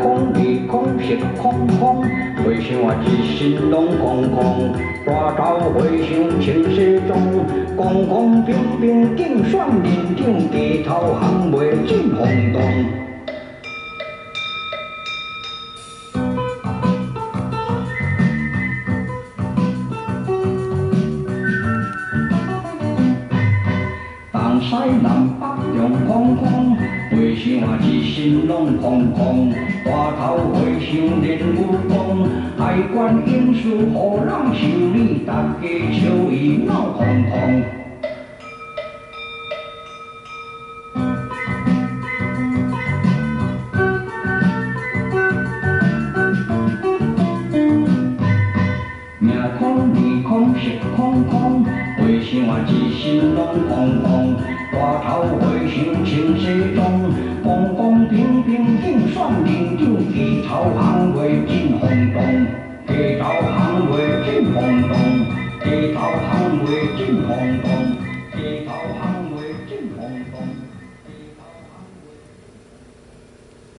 空里空色空空，回想一心拢空空。大头回想青西中，公公平平竞选连长，低头行袂真轰动。东西南北中空空。 回想一心拢空空，大头回想练武功，爱管因事互人修理，大家笑伊闹哄哄。命空利空色空空，回想一心拢空空。 大头回想青西中，公公平平竞选连长，低头行袂真轰动，低头行袂真轰动，低头行袂真轰动，低头行。